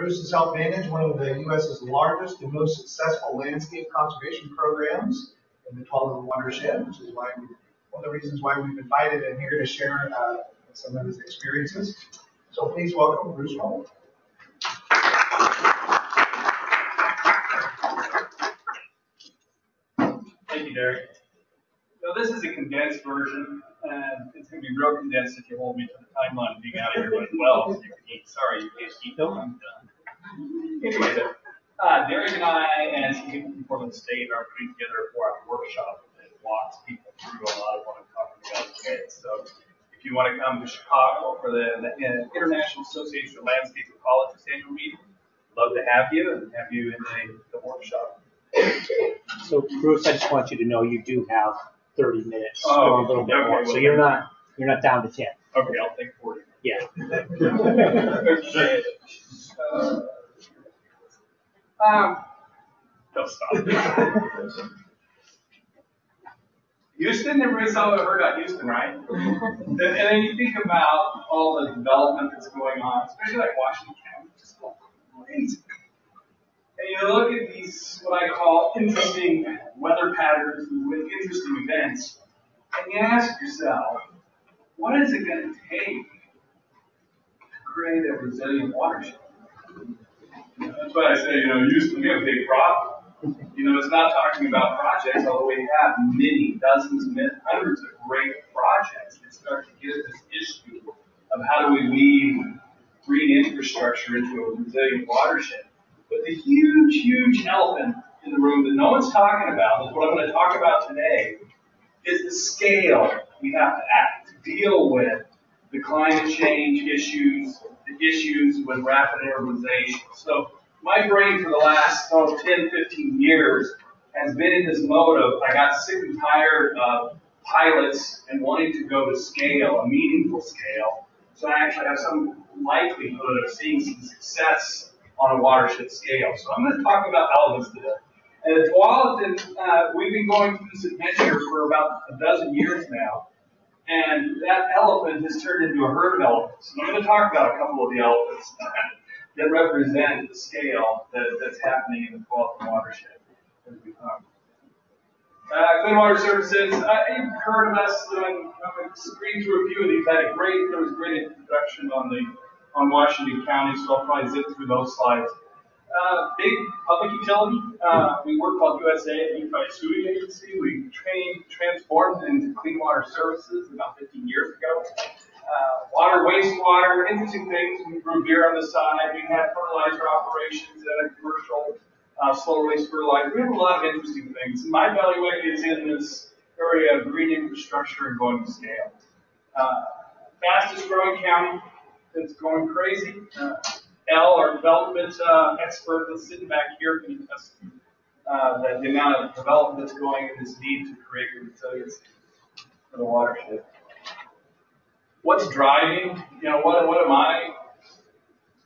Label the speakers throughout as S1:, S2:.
S1: Bruce has helped manage one of the U.S.'s largest and most successful landscape conservation programs in the Tualatin Watershed, which is why one of the reasons why we've invited him here to share some of his experiences. So please welcome Bruce Hall.
S2: Thank you, Derek. So this is a condensed version, and it's going to be real condensed if you hold me to the timeline of being out of here by 12, so you can eat. Sorry, you can't eat till I'm done. Anyway, Derek and I and some people from Portland State are putting together a 4-hour workshop that walks people through a lot of what I'm talking about today. So if you want to come to Chicago for the International Association of Landscape Ecologists annual meeting, love to have you and have you in the workshop.
S3: So Bruce, I just want you to know you do have 30 minutes or a little bit more. So you're not down to 10.
S2: Okay, I'll take 40.
S3: Yeah.
S2: Okay. Don't stop. Houston, everybody's all heard about Houston, right? And then you think about all the development that's going on, especially like Washington County, just going crazy. And you look at these, what I call interesting weather patterns with interesting events, and you ask yourself, what is it going to take to create a resilient watershed? That's why I say, Houston, we have a big problem. It's not talking about projects, although we have many, dozens, hundreds of great projects that start to get at this issue of how do we weave green infrastructure into a resilient watershed. But the huge, huge elephant in the room that no one's talking about, is what I'm going to talk about today, is the scale we have to act to deal with the climate change issues, the issues with rapid urbanization. So my brain for the last 10, 15 years has been in this mode of I got sick and tired of pilots and wanting to go to scale, a meaningful scale, so I actually have some likelihood of seeing some success on a watershed scale. So I'm going to talk about elephants today. And at Tualatin, we've been going through this adventure for about a dozen years now. And that elephant has turned into a herd of elephants. And I'm going to talk about a couple of the elephants that represent the scale that's happening in the Tualatin watershed as we come. Clean Water Services, you've heard of us. I'm going to screen through a few of these. There was a great introduction on Washington County, so I'll probably zip through those slides. Big public utility. We work called USA, a Unified Sewage Agency. We transformed into Clean Water Services about 15 years ago. Water, wastewater, interesting things. We grew beer on the side. We had fertilizer operations and a commercial slow release fertilizer. We have a lot of interesting things. My bailiwick is in this area of green infrastructure and going to scale. Fastest growing county that's going crazy. Our development expert that's sitting back here can attest to that the amount of development that's going in this need to create resiliency for the watershed. What's driving? What am I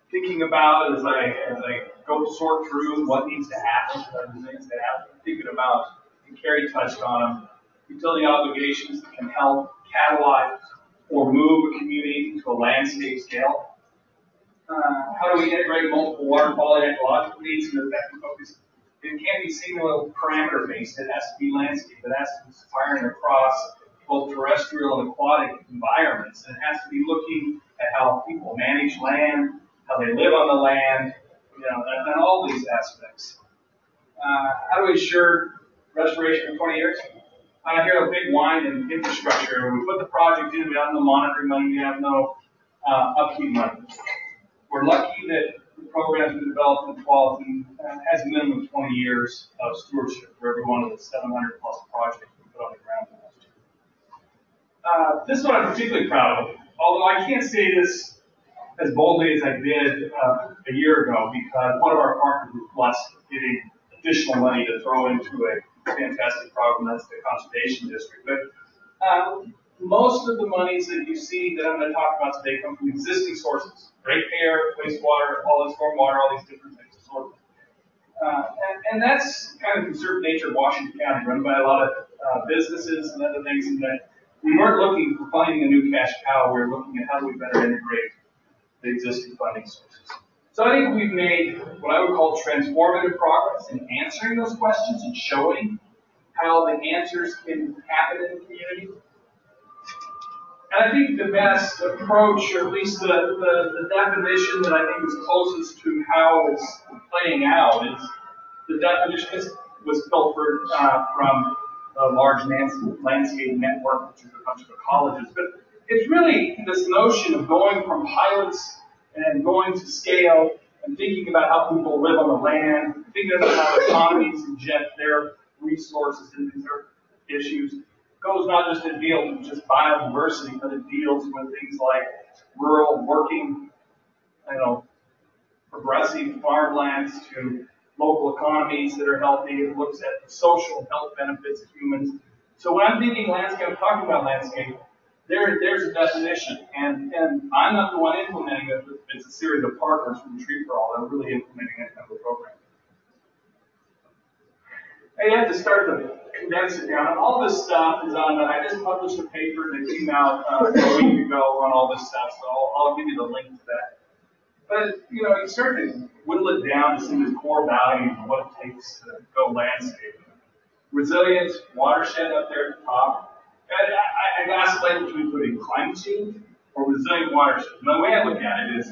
S2: thinking about as I go sort through what needs to happen for that resilience to happen? I'm thinking about, and Carrie touched on them, utility obligations that can help catalyze or move a community to a landscape scale. How do we integrate multiple water quality and ecological needs in effective focus? It can't be single parameter based. It has to be landscape. It has to be firing across both terrestrial and aquatic environments. And it has to be looking at how people manage land, how they live on the land, and all these aspects. How do we ensure restoration in 20 years? I hear a big whine in infrastructure. We put the project in, we have no monitoring money, we have no upkeep money. We're lucky that the program we developed in Tualatin has a minimum of 20 years of stewardship for every one of the 700 plus projects we put on the ground last year. This is what I'm particularly proud of, although I can't say this as boldly as I did a year ago because one of our partners was blessed with getting additional money to throw into a fantastic program, that's the Conservation District. But most of the monies that you see that I'm going to talk about today come from existing sources. Ratepayer, wastewater, all the stormwater, all these different types of sources. And that's kind of the conserved nature of Washington County, run by a lot of businesses and other things. And that we weren't looking for finding a new cash cow. We were looking at how do we better integrate the existing funding sources. So I think we've made what I would call transformative progress in answering those questions and showing how the answers can happen in the community. And I think the best approach, or at least the definition that I think is closest to how it's playing out, is the definition was filtered from the large landscape network, which is a bunch of ecologists. But it's really this notion of going from pilots and going to scale and thinking about how people live on the land, thinking about how economies inject their resources into their issues. Goes not just to deal with just biodiversity, but it deals with things like rural working, progressive farmlands to local economies that are healthy. It looks at the social health benefits of humans. So when I'm thinking landscape, I'm talking about landscape, there's a definition. And I'm not the one implementing it, but it's a series of partners from Tree for All that are really implementing that kind of a program. And you have to start to condense it down. And all this stuff is on, I just published a paper that came out a week ago on all this stuff, so I'll give you the link to that. But, you start to whittle it down to some of the core values of what it takes to go landscaping. Resilience, watershed up there at the top. I vacillate between putting climate change or resilient watershed. And the way I look at it is,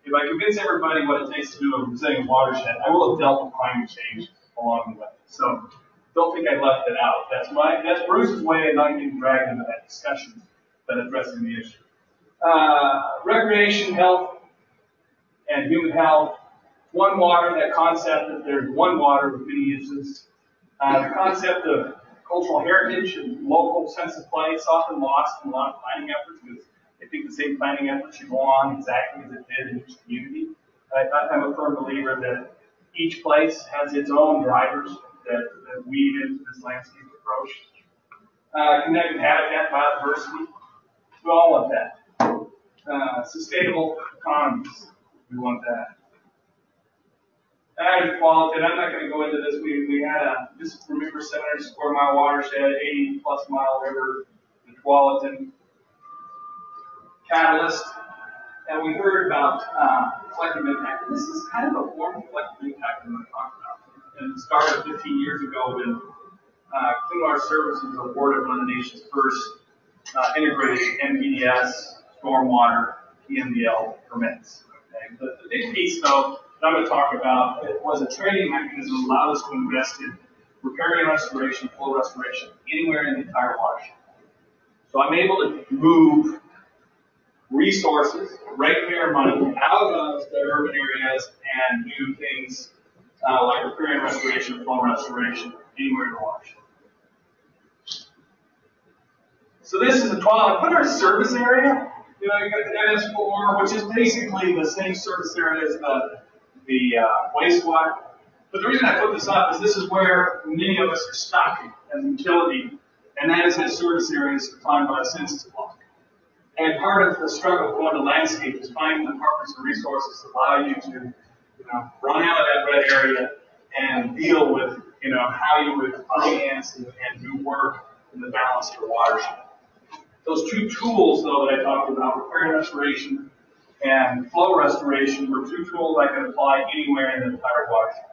S2: if I convince everybody what it takes to do a resilient watershed, I will have dealt with climate change along the way. So don't think I left it out. That's Bruce's way of not getting dragged into that discussion, but addressing the issue. Recreation, health, and human health. One water, that concept that there's one water with many uses. The concept of cultural heritage and local sense of place often lost in a lot of planning efforts because I think the same planning effort should go on exactly as it did in each community. I'm a firm believer that each place has its own drivers that weave into this landscape approach. Connected habitat, biodiversity, we all want that. Sustainable economies, we want that. Tualatin, I'm not going to go into this. We had just remember 700 square mile watershed, 80 plus mile river, the Tualatin catalyst, and we heard about collective impact. And this is kind of a form of collective impact that I'm going to talk about. And it started 15 years ago when Clean Water Services awarded one of the nation's first integrated MPDS, stormwater, PMDL permits. Okay? The big piece, though, that I'm going to talk about was a trading mechanism that allowed us to invest in repair and restoration, flow restoration, anywhere in the entire watershed. So I'm able to move resources, ratepayer money, out of the urban areas and do things like repair and restoration, flow restoration, anywhere in the watershed. So this is the Tualatin. Put our service area. You got NS4, which is basically the same service area as the wastewater. But the reason I put this up is this is where many of us are stuck as a utility, and that is that service area is defined by a census block. And part of the struggle of going to landscape is finding the partners and resources that allow you to run out of that red area and deal with how you would finance and do work in the balance of the watershed. Those two tools, though, that I talked about, repair and restoration and flow restoration, were two tools I could apply anywhere in the entire watershed.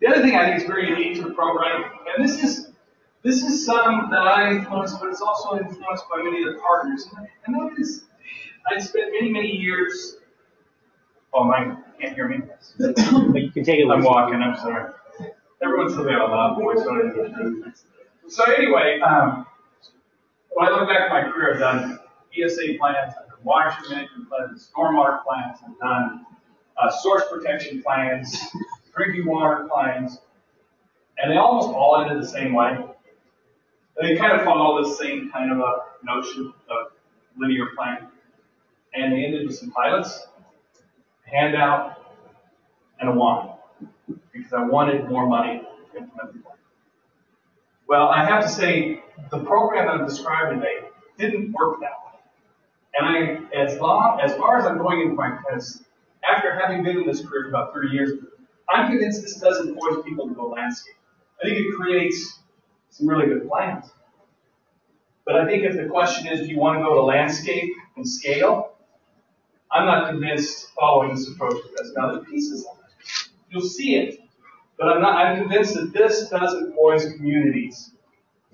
S2: The other thing I think is very unique to the program, and this is some that I influenced, but it's also influenced by many of the partners. And that is, I spent many years. Oh, my, can't hear me.
S3: But you can take it.
S2: I'm walking. I'm sorry. Everyone's telling me I'm a loud voice. So anyway, when I look back at my career, I've done ESA plans, I've done watershed management plans, stormwater plans, I've done source protection plans, drinking water plans, and they almost all ended the same way. They kind of follow the same kind of a notion of linear plan, and they ended with some pilots, a handout, and a wand, because I wanted more money to implement the plan. Well, I have to say, the program that I'm describing today didn't work that way. And as far as I'm going into my test, after having been in this career for about 30 years, I'm convinced this doesn't force people to go landscape. I think it creates some really good plans. But I think if the question is, do you want to go to landscape and scale? I'm not convinced following this approach because now there's pieces of it. You'll see it. But I'm convinced that this doesn't poise communities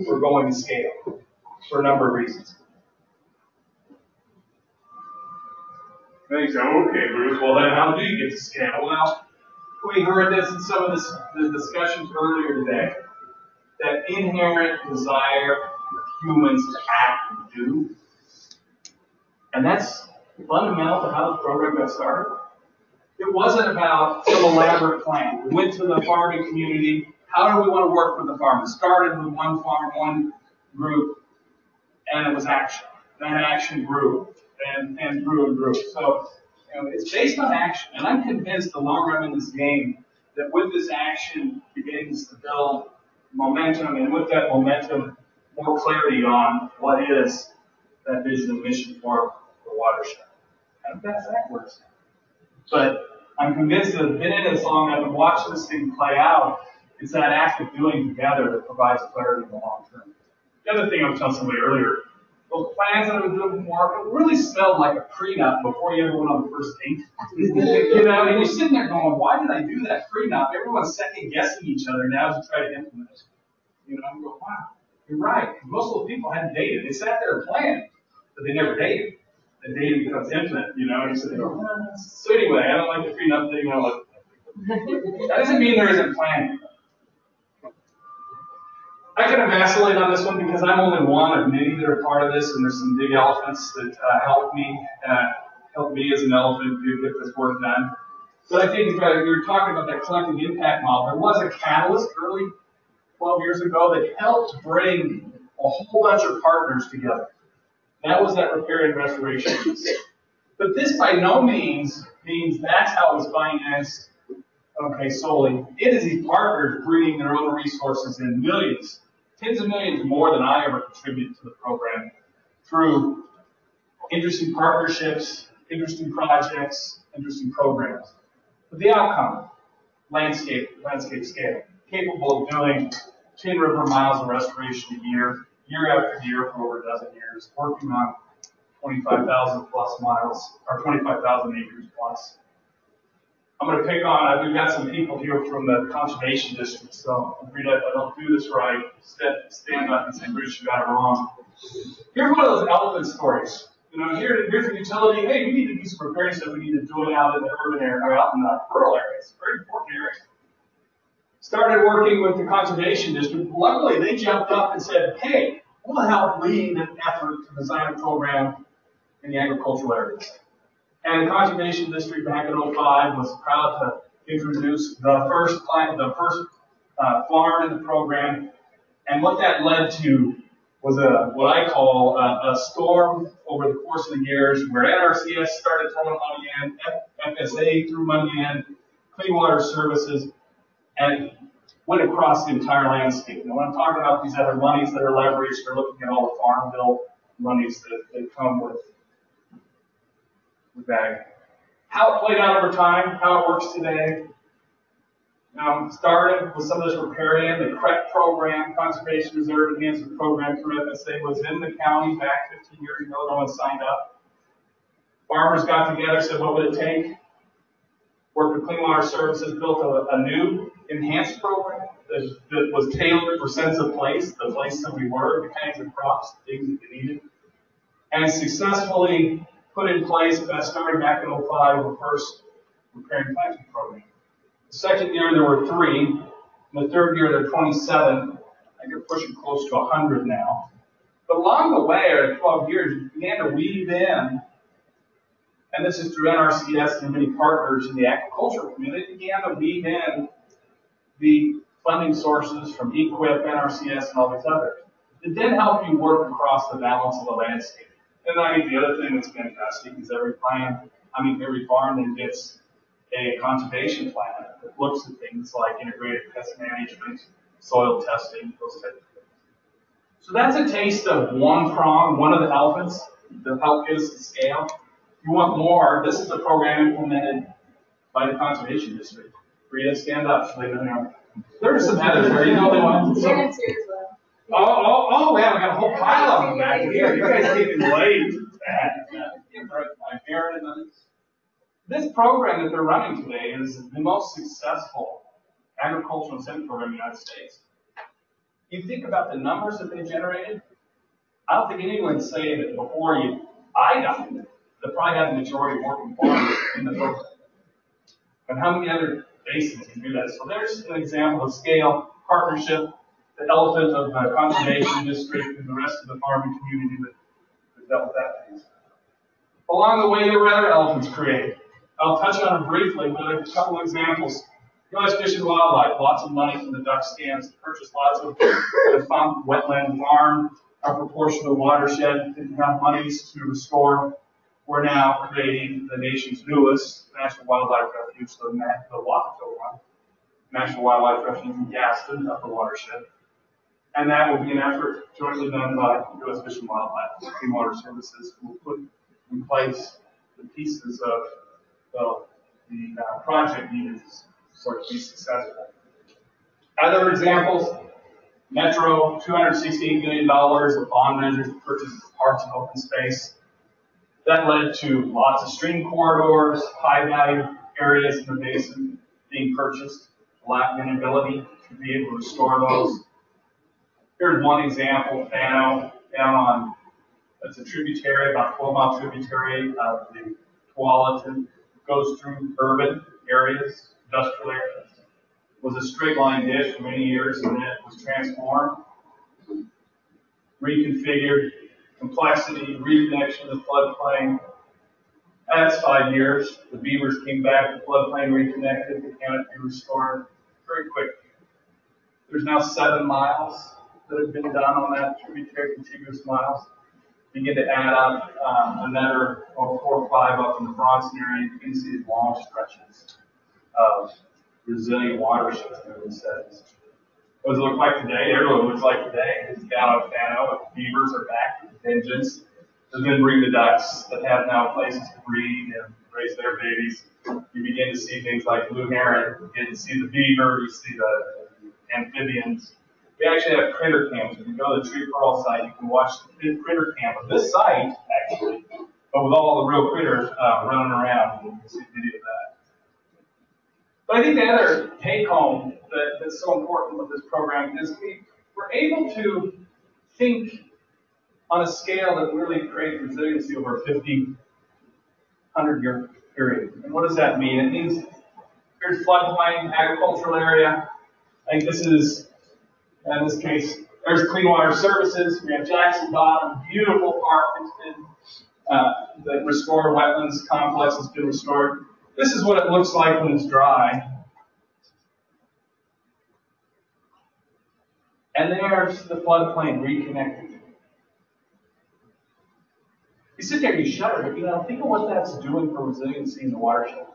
S2: for going to scale for a number of reasons. Thanks. Okay, Bruce. Well, then how do you get to scale? Well, we heard this in some of the discussions earlier today. That inherent desire of humans to act and do. And that's fundamental to how the program got started. It wasn't about some elaborate plan. We went to the farming community. How do we want to work with the farmers? Started with one farm, one group, and it was action. That action grew and grew and grew. So it's based on action. And I'm convinced the long run in this game that with this action begins to build momentum, and with that momentum, more clarity on what is that vision and mission for the watershed. And that's backwards. But I'm convinced that I've been in it long enough and watched this thing play out. It's that act of doing together that provides clarity in the long term. The other thing I was telling somebody earlier, those plans that I was doing before, it really smelled like a prenup before you ever went on the first date. And you're sitting there going, why did I do that prenup? Everyone's second guessing each other now to try to implement it. And go, wow, you're right. Most of the people hadn't dated. They sat there and planned, but they never dated. The dating becomes infinite, and you sit there going, so anyway, I don't like the prenup thing. That doesn't mean there isn't planning. I kind of vacillate on this one because I'm only one of many that are part of this, and there's some big elephants that help me as an elephant to get this work done. But I think you're talking about that collective impact model. There was a catalyst early 12 years ago that helped bring a whole bunch of partners together. That was that repair and restoration piece. But this by no means means that's how it was financed, solely. It is these partners bringing their own resources in, millions, tens of millions more than I ever contributed to the program, through interesting partnerships, interesting projects, interesting programs. But the outcome, landscape scale, capable of doing 10 river miles of restoration a year after year for over a dozen years, working on 25,000 plus miles, or 25,000 acres plus. I'm going to pick on, we've got some people here from the conservation district, so if I don't do this right, stand up and say, Bruce, you got it wrong. Here's one of those elephant stories. Here's a utility, hey, we need to do some repairs that we need to do it out in the urban area, or out in the rural areas, very important areas. Started working with the conservation district. Luckily, they jumped up and said, hey, we'll help lead an effort to design a program in the agricultural areas. And the conservation district back in 2005 was proud to introduce the first farm in the program. And what that led to was what I call a storm over the course of the years, where NRCS started throwing money in, FSA threw money in, Clean Water Services, and it went across the entire landscape. And when I'm talking about these other monies that are leveraged, they're looking at all the farm bill monies that come with that. How it played out over time, how it works today. Started with some of this riparian, the CRET program, Conservation Reserve Enhancement Program through FSA, was in the county back 15 years ago. No one signed up. Farmers got together, said, what would it take? Worked with Clean Water Services, built a new enhanced program that was tailored for sense of place, the place that we were, the kinds of crops, things that you needed, and successfully put in place, starting back in 2005, the first repairing planting program. The second year, there were 3. In the third year, there are 27. I think you're pushing close to 100 now. But along the way, over 12 years, you began to weave in, and this is through NRCS and many partners in the agricultural community, began to weave in the funding sources from EQIP, NRCS, and all these others. It then help you work across the balance of the landscape. And I think the other thing that's fantastic is every farm then gets a conservation plan that looks at things like integrated pest management, soil testing, those types of things. So that's a taste of one prong, one of the elephants that help us to scale. If you want more, this is the program implemented by the conservation district. Rita, stand up so they know. There are some others there. You know they want to.
S4: Sharon's here as well.
S2: Oh, man, we got a whole pile of them back here. You guys came in late. My parent and others. This program that they're running today is the most successful agricultural incentive program in the United States. You think about the numbers that they generated, I don't think anyone would say that before I got it, they probably had the majority of working farmers in the program. And how many other basins can do that? So there's an example of scale, partnership, the elephant of the conservation district and the rest of the farming community that dealt with that piece. Along the way, there were other elephants created. I'll touch on them briefly, but a couple of examples. U.S. Fish and Wildlife, lots of money from the duck scams, purchased lots of defunct wetland farm. Our proportion of Watershed didn't have monies to restore. We're now creating the nation's newest National Wildlife Refuge, the Watershed one, National Wildlife Refuge in Gaston, Upper Watershed. And that will be an effort jointly done by U.S. Fish and Wildlife, Clean Water Services, who will put in place the pieces of the project needed for it to be successful. Other examples, Metro, $268 million of bond measures to purchase parks and open space. That led to lots of stream corridors, high-value areas in the basin being purchased, lack of ability to be able to restore those. Here's one example, Fano, down on, it's a tributary, about 12-mile tributary of the Tualatin, goes through urban areas, industrial areas. It was a straight line ditch for many years, and then it was transformed, reconfigured, complexity, reconnection to the floodplain. That's 5 years. The beavers came back, the floodplain reconnected, the canopy restored very quickly. There's now 7 miles that have been done on that tributary, contiguous miles. Begin to add up another 4 or 5 up in the Bronson area. You can see these long stretches of resilient watersheds that it says. What does it look like today? Everyone looks like today. It's down at Fano. The beavers are back with vengeance. They're going to bring the ducks that have now places to breed and raise their babies. You begin to see things like blue heron. You begin to see the beaver. You see the amphibians. We actually have critter cams. If you go to the Tree Pearl site, you can watch the critter cam of this site, actually, but with all the real critters running around. You can see a video of that. But I think the other take-home that's so important with this program is we're able to think on a scale that really creates resiliency over a 100-year period. And what does that mean? It means here's floodplain, agricultural area. I think this is, in this case, there's Clean Water Services. We have Jackson Bottom, beautiful park that's been, the restored wetlands complex has been restored. This is what it looks like when it's dry. And there's the floodplain reconnected. You sit there and you shudder, but think of what that's doing for resiliency in the watershed.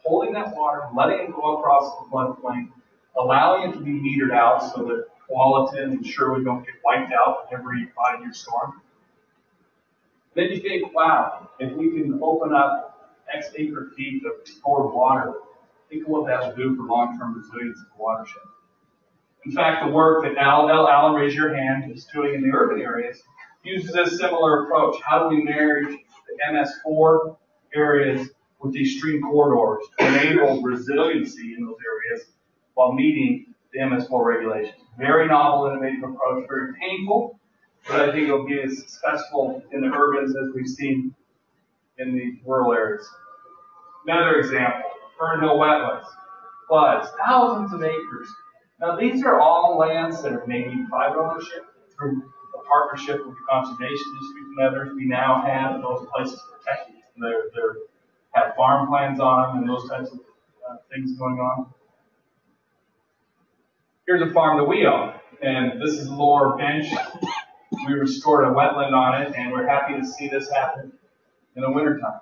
S2: Holding that water, letting it go across the floodplain, allowing it to be metered out so that Tualatin and Sherwood don't get wiped out every 5-year storm. Then you think, wow, if we can open up X acre feet of stored water, think of what that will do for long-term resilience of the watershed. In fact, the work that Alan, raise your hand, is doing in the urban areas uses a similar approach. How do we marry the MS4 areas with these stream corridors to enable resiliency in those areas while meeting the MS4 regulations? Very novel, innovative approach, very painful, but I think it'll be as successful in the urbans as we've seen in the rural areas. Another example, Fern Hill wetlands, floods, thousands of acres. Now these are all lands that are maybe private ownership through a partnership with the conservation district and others. We now have those places protected. They have farm plans on them and those types of things going on. Here's a farm that we own, and this is the lower bench. We restored a wetland on it, and we're happy to see this happen in the wintertime.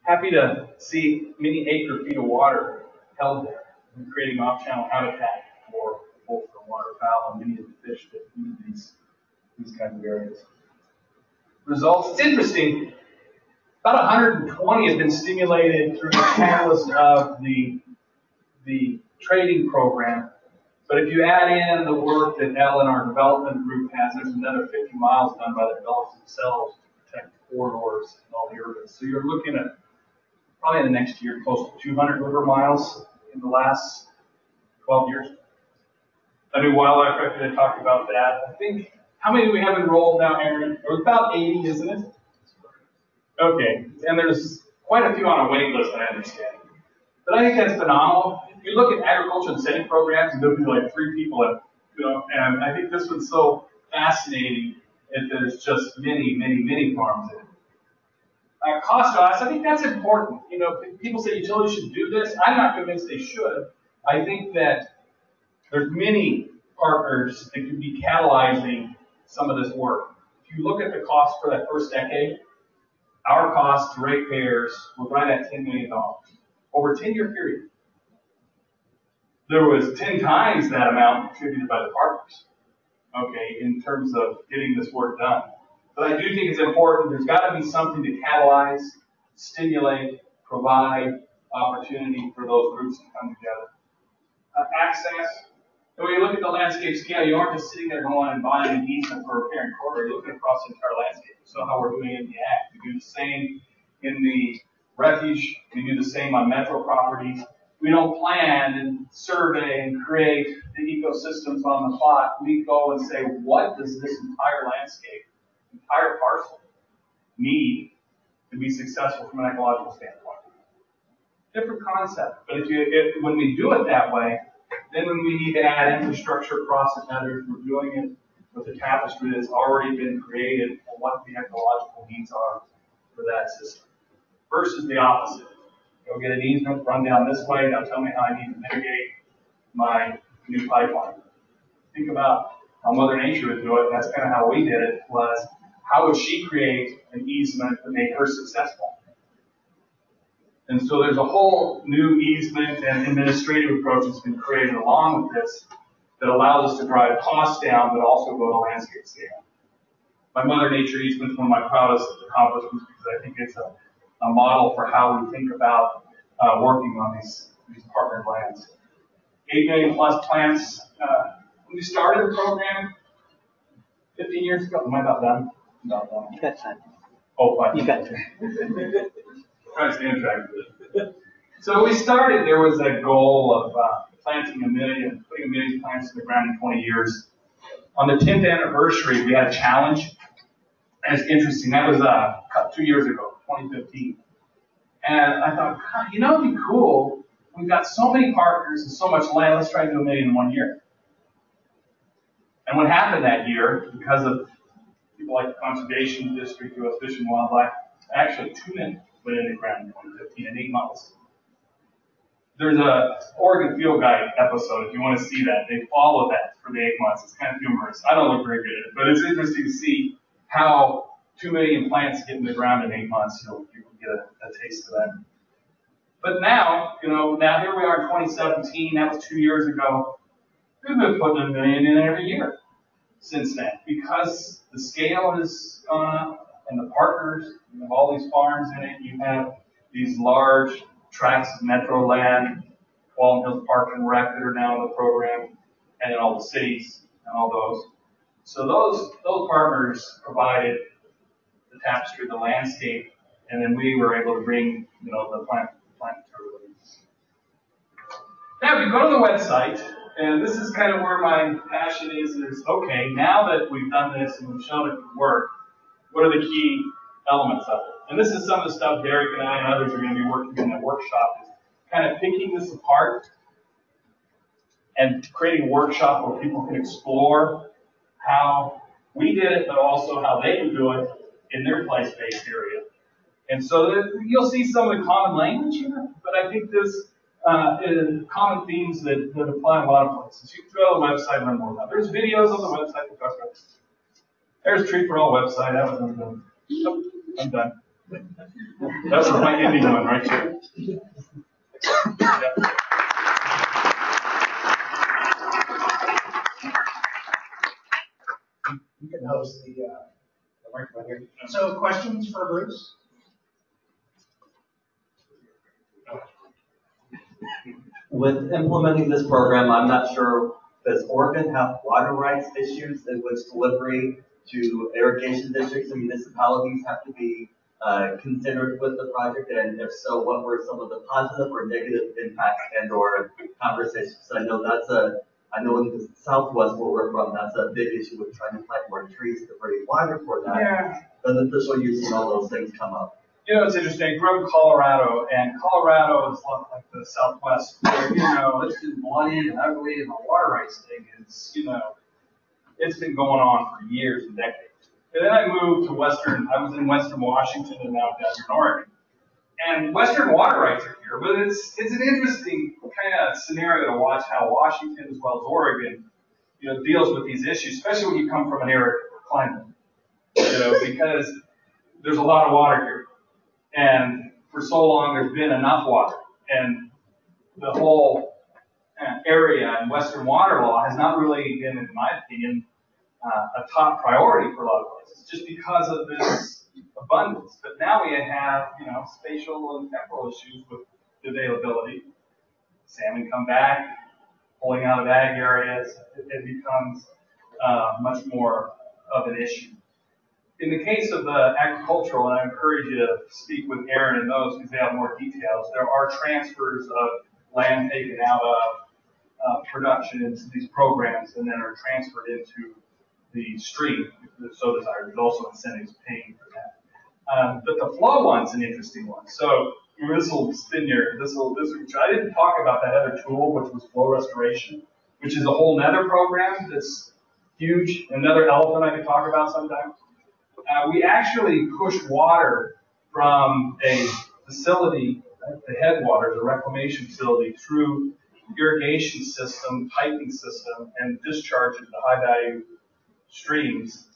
S2: Happy to see many acre feet of water held there and creating off-channel habitat for both the waterfowl and many of the fish that need these kinds of areas. Results, it's interesting. About 120 have been stimulated through the catalyst of the trading program. But if you add in the work that Ellen, our development group, has, there's another 50 miles done by the developers themselves to protect corridors and all the urban. So you're looking at probably in the next year close to 200 river miles in the last 12 years. A new wildlife record, I talked about that. I think, how many do we have enrolled now, Aaron? It was about 80, isn't it? Okay, and there's quite a few on a wait list, I understand. But I think that's phenomenal. If you look at agriculture incentive programs, there'll be like 3 people, and I think this one's so fascinating that there's just many farms in it. Cost us, I think that's important. People say utilities should do this. I'm not convinced they should. I think that there's many partners that could be catalyzing some of this work. If you look at the cost for that first decade, our cost to ratepayers was right at $10 million over a 10-year period. There was 10 times that amount contributed by the partners, okay, in terms of getting this work done. But I do think it's important. There's got to be something to catalyze, stimulate, provide opportunity for those groups to come together. Access. And when you look at the landscape scale, you aren't just sitting there going and buying an easement for a repairing corridor. You're looking across the entire landscape. So how we're doing in the ag. We do the same in the refuge. We do the same on metro properties. We don't plan and survey and create the ecosystems on the plot. We go and say, what does this entire landscape, entire parcel, need to be successful from an ecological standpoint? Different concept. But when we do it that way, then when we need to add infrastructure across the headers, we're doing it with the tapestry that's already been created and what the ecological needs are for that system. Versus the opposite. Go get an easement, run down this way, now tell me how I need to mitigate my new pipeline. Think about how Mother Nature would do it, and that's kind of how we did it, was how would she create an easement that made her successful? And so there's a whole new easement and administrative approach that's been created along with this that allows us to drive costs down, but also go to landscape scale. My Mother Nature easement is one of my proudest accomplishments because I think it's a model for how we think about working on these partnered lands. 8 million plus plants. When we started the program 15 years ago, am I about done? About done.
S3: You got time.
S2: Oh, fine.
S3: You got time.
S2: Trying to stay on track with it. So we started, there was a goal of putting a million plants in the ground in 20 years. On the 10th anniversary, we had a challenge. And it's interesting, that was 2 years ago, 2015. And I thought, God, it'd be cool. We've got so many partners and so much land, let's try to do 1 million in 1 year. And what happened that year, because of people like the Conservation District, U.S. Fish and Wildlife, actually 2 million went in the ground in 2015 in 8 months. There's a Oregon Field Guide episode, if you want to see that. They follow that for the 8 months. It's kind of humorous. I don't look very good at it, but it's interesting to see how 2 million plants get in the ground in 8 months. You can get a taste of that. But now here we are in 2017. That was 2 years ago. We've been putting 1 million in every year since then because the scale has gone up and the partners, you have all these farms in it. You have these large tracts of metro land, Wallen Hills Park and Rec that are now in the program, and then all the cities and all those. So those partners provided the tapestry, the landscape, and then we were able to bring the plant material. Now, if you go to the website, and this is kind of where my passion is okay, now that we've done this and we've shown it can work, what are the key elements of it? And this is some of the stuff Derek and I and others are going to be working in that workshop, is kind of picking this apart and creating a workshop where people can explore how we did it, but also how they would do it in their place-based area. And so you'll see some of the common language here, but I think there's common themes that apply in a lot of places. You can go to the website and learn more about it. There's videos on the website that talk about this. There's Tree for All website. That was done. Nope, I'm done. That's my indie one right there. Yep.
S1: You can host the microphone here. So, questions for Bruce?
S4: With implementing this program, I'm not sure, does Oregon have water rights issues in which delivery do irrigation districts and municipalities have to be considered with the project? And if so, what were some of the positive or negative impacts and or conversations? So I know in the Southwest where we're from, that's a big issue with trying to plant more trees to bring water for that.
S2: Yeah.
S4: Beneficial use and all those things come up.
S2: You know, it's interesting. I grew up in Colorado, and Colorado is like the Southwest, where, it's been bloody and ugly, and the water rights thing is, it's been going on for years and decades. And then I moved to I was in Western Washington and now down in Oregon. And Western water rights are here, but it's an interesting kind of scenario to watch how Washington as well as Oregon, deals with these issues, especially when you come from an arid climate, because there's a lot of water here. And for so long, there's been enough water. And the whole area in Western water law has not really been, in my opinion, a top priority for a lot of places, just because of this abundance. But now we have, spatial and temporal issues with availability. Salmon come back, pulling out of ag areas, it becomes much more of an issue. In the case of the agricultural, and I encourage you to speak with Aaron and those because they have more details, there are transfers of land taken out of production into these programs and then are transferred into the stream if so desired. There's also incentives paying for that. But the flow one's an interesting one. So this will spin your, I didn't talk about that other tool, which was flow restoration, which is a whole nother program that's huge, another elephant I could talk about sometime. We actually push water from a facility, the headwaters, a reclamation facility, through irrigation system, piping system, and discharge into high value streams,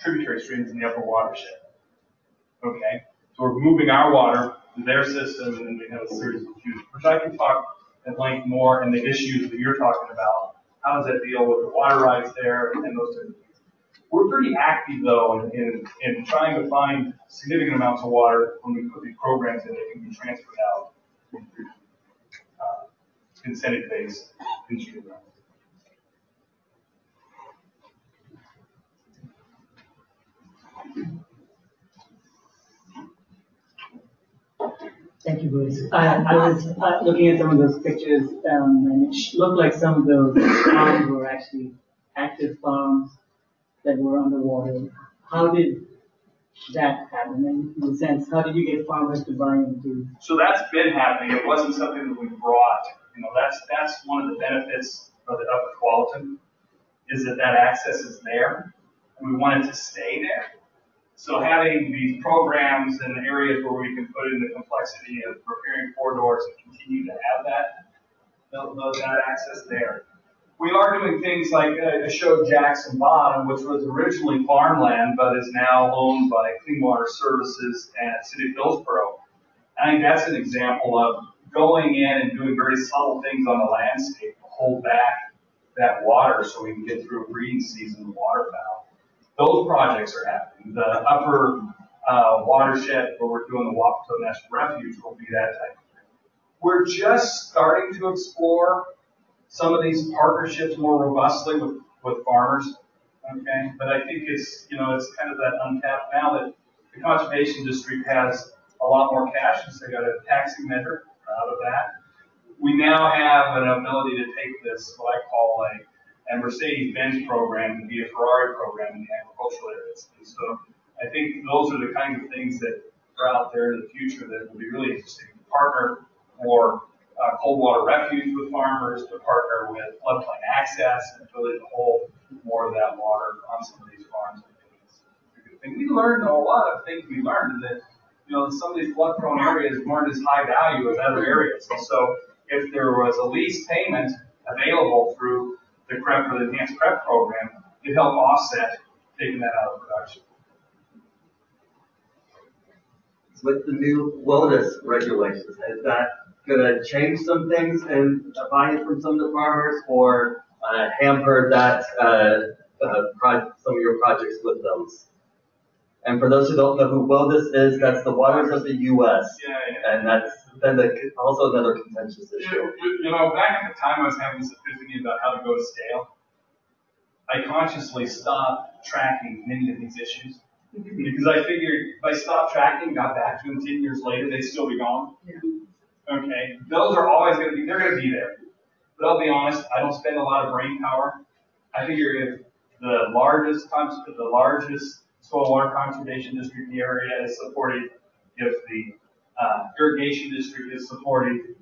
S2: tributary streams in the upper watershed. Okay, so we're moving our water to their system, and then we have a series of issues, which I can talk at length more, and the issues that you're talking about. How does that deal with the water rights there and those types of things? We're pretty active, though, in trying to find significant amounts of water when we put these programs in that can be transferred out into incentive-based industry.
S5: Thank you, Bruce. I was looking at some of those pictures, and it looked like some of those farms were actually active farms that were underwater. How did that happen? In the sense, how did you get farmers to buy into?
S2: So that's been happening. It wasn't something that we brought. That's one of the benefits of the Tualatin, is that access is there, and we want it to stay there. So having these programs in areas where we can put in the complexity of preparing corridors and continue to have that access there. We are doing things like I showed Jackson Bottom, which was originally farmland, but is now owned by Clean Water Services and City of Hillsborough. I think that's an example of going in and doing very subtle things on the landscape to hold back that water so we can get through a breeding season of waterfowl. Those projects are happening. The upper watershed where we're doing the Wapato National Refuge will be that type of thing. We're just starting to explore some of these partnerships more robustly with farmers, okay? But I think it's kind of that untapped now that the conservation district has a lot more cash, since they got a taxing measure out of that. We now have an ability to take this, what I call a Mercedes-Benz program to be a Ferrari program in the agricultural areas. And so I think those are the kinds of things that are out there in the future that will be really interesting to partner for cold water refuge with farmers, to partner with floodplain access, and ability to hold more of that water on some of these farms. I think it's a good thing. We learned a lot of things. We learned that some of these flood-prone areas weren't as high value as other areas. And so if there was a lease payment available through the CREP or the Enhanced CREP program, it helped offset taking that out of production.
S4: With the new wilderness regulations, is that going to change some things and buy-in from some of the farmers, or hamper that some of your projects with those? And for those who don't know who WildernessEarth is, that's the waters of the U.S. Yeah. And that's then also another contentious issue.
S2: Back at the time, I was having this epiphany about how to go to scale. I consciously stopped tracking many of these issues. Because I figured if I stopped tracking, got back to them 10 years later, they'd still be gone. Okay, those are always going to be, they're going to be there. But I'll be honest, I don't spend a lot of brain power. I figure if the largest soil water conservation district in the area is supported, if the irrigation district is supported,